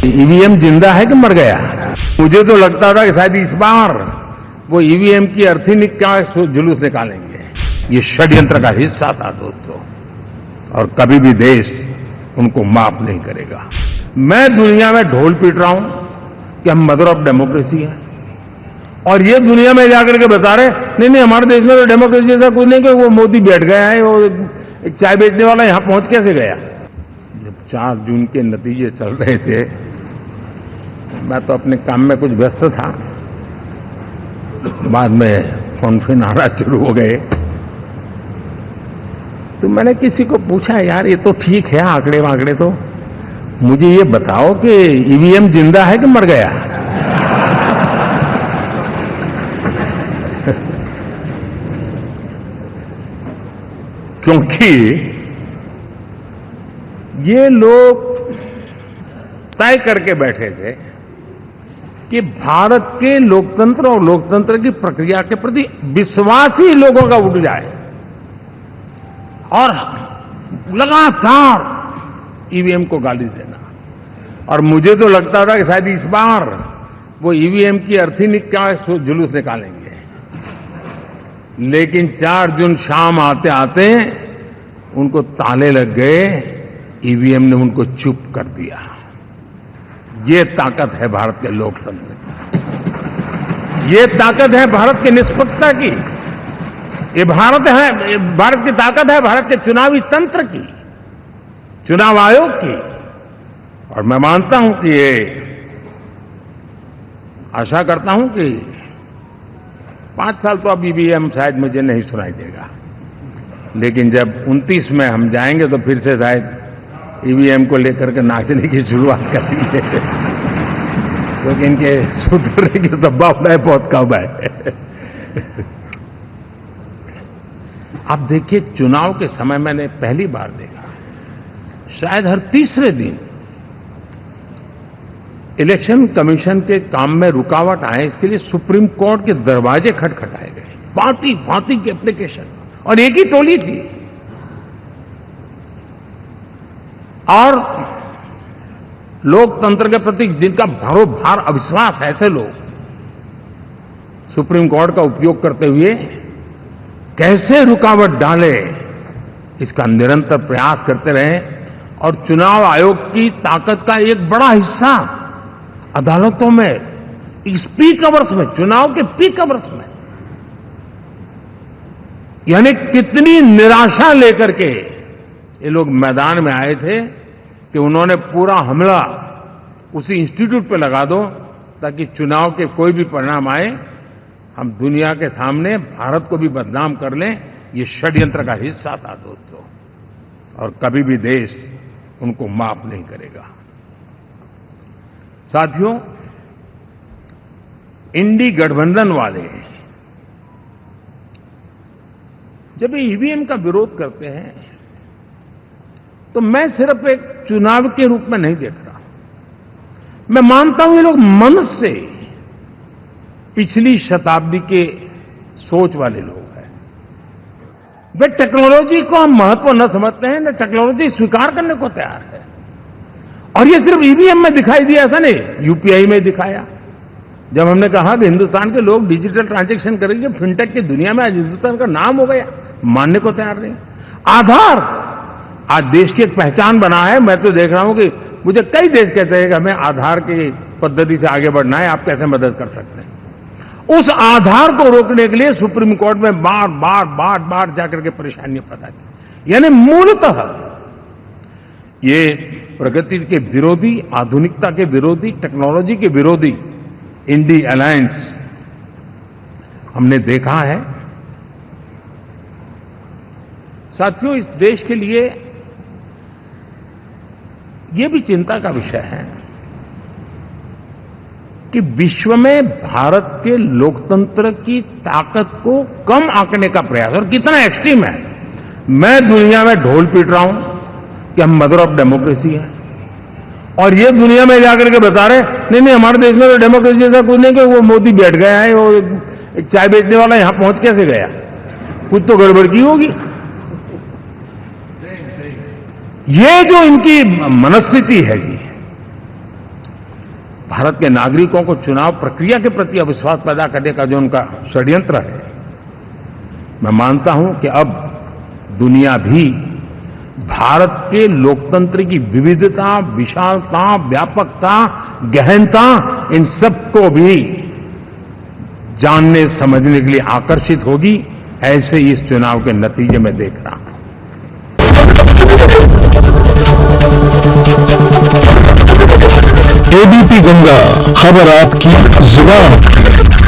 EVM जिंदा है कि मर गया? मुझे तो लगता था कि शायद इस बार वो ईवीएम की अर्थी का जुलूस निकालेंगे। ये षड्यंत्र का हिस्सा था दोस्तों, और कभी भी देश उनको माफ नहीं करेगा। मैं दुनिया में ढोल पीट रहा हूं कि हम मदर ऑफ डेमोक्रेसी है, और ये दुनिया में जाकर के बता रहे नहीं हमारे देश में तो डेमोक्रेसी ऐसा कुछ नहीं कि वो मोदी बैठ गया है, वो एक चाय बेचने वाला यहां पहुंच कैसे गया। जब 4 जून के नतीजे चल रहे थे, मैं तो अपने काम में कुछ व्यस्त था, बाद में फोन आना शुरू हो गए, तो मैंने किसी को पूछा यार ये तो ठीक है आंकड़े वांकड़े, तो मुझे ये बताओ कि ईवीएम जिंदा है कि मर गया? क्योंकि ये लोग तय करके बैठे थे कि भारत के लोकतंत्र और लोकतंत्र की प्रक्रिया के प्रति विश्वास ही लोगों का उठ जाए, और लगातार ईवीएम को गाली देना। और मुझे तो लगता था कि शायद इस बार वो ईवीएम की अर्थी का जुलूस निकालेंगे, लेकिन 4 जून शाम आते आते उनको ताले लग गए, ईवीएम ने उनको चुप कर दिया। ये ताकत है भारत के लोकतंत्र की, ये ताकत है भारत की निष्पक्षता की, ये भारत की ताकत है भारत के चुनावी तंत्र की, चुनाव आयोग की। और मैं मानता हूं कि ये आशा करता हूं कि 5 साल तो अब ईवीएम शायद मुझे नहीं सुनाई देगा, लेकिन जब 29 में हम जाएंगे तो फिर से शायद ईवीएम को लेकर के नाचने की शुरुआत करेंगे, क्योंकि इनके सुधरने की संभावना बहुत कम है। आप देखिए, चुनाव के समय मैंने पहली बार देखा, शायद हर तीसरे दिन इलेक्शन कमीशन के काम में रुकावट आए, इसके लिए सुप्रीम कोर्ट के दरवाजे खटखटाए गए, भांति भांति की एप्लीकेशन, और एक ही टोली थी। और लोकतंत्र के प्रति जिनका भरोभार अविश्वास है, ऐसे लोग सुप्रीम कोर्ट का उपयोग करते हुए कैसे रुकावट डाले, इसका निरंतर प्रयास करते रहे। और चुनाव आयोग की ताकत का एक बड़ा हिस्सा अदालतों में, इस पीक अवर्स में, चुनाव के पीक अवर्स में, यानी कितनी निराशा लेकर के ये लोग मैदान में आए थे कि उन्होंने पूरा हमला उसी इंस्टीट्यूट पे लगा दो ताकि चुनाव के कोई भी परिणाम आए, हम दुनिया के सामने भारत को भी बदनाम कर लें। ये षड्यंत्र का हिस्सा था दोस्तों, और कभी भी देश उनको माफ नहीं करेगा। साथियों, इंडी गठबंधन वाले जब ईवीएम का विरोध करते हैं तो मैं सिर्फ एक चुनाव के रूप में नहीं देख रहा। मैं मानता हूं ये लोग मन से पिछली शताब्दी के सोच वाले लोग हैं। वे टेक्नोलॉजी को हम महत्व न समझते हैं, न टेक्नोलॉजी स्वीकार करने को तैयार है। और ये सिर्फ ईवीएम में दिखाई दिया, ऐसा नहीं, यूपीआई में दिखाया। जब हमने कहा कि हिंदुस्तान के लोग डिजिटल ट्रांजैक्शन करेंगे, फिनटेक की दुनिया में आज हिंदुस्तान का नाम हो गया, मानने को तैयार नहीं। आधार आज देश की एक पहचान बना है। मैं तो देख रहा हूं कि मुझे कई देश कहते हैं कि हमें आधार की पद्धति से आगे बढ़ना है, आप कैसे मदद कर सकते हैं। उस आधार को रोकने के लिए सुप्रीम कोर्ट में बार जाकर के परेशानियां पैदा की। यानी मूलतः ये प्रगति के विरोधी, आधुनिकता के विरोधी, टेक्नोलॉजी के विरोधी इंडी अलायंस हमने देखा है। साथियों, इस देश के लिए ये भी चिंता का विषय है कि विश्व में भारत के लोकतंत्र की ताकत को कम आंकने का प्रयास, और कितना एक्सट्रीम है। मैं दुनिया में ढोल पीट रहा हूं कि हम मदर ऑफ डेमोक्रेसी है, और ये दुनिया में जाकर के बता रहे नहीं हमारे देश में तो डेमोक्रेसी ऐसा कुछ नहीं कि वो मोदी बैठ गया है, वो एक चाय बेचने वाला यहां पहुंच कैसे गया, कुछ तो गड़बड़ की होगी। ये जो इनकी मनस्थिति है जी, भारत के नागरिकों को चुनाव प्रक्रिया के प्रति अविश्वास पैदा करने का जो उनका षड्यंत्र है, मैं मानता हूं कि अब दुनिया भी भारत के लोकतंत्र की विविधता, विशालता, व्यापकता, गहनता, इन सबको भी जानने समझने के लिए आकर्षित होगी। ऐसे ही इस चुनाव के नतीजे में देख रहा हूं। एबीपी गंगा, खबर आपकी जुबान।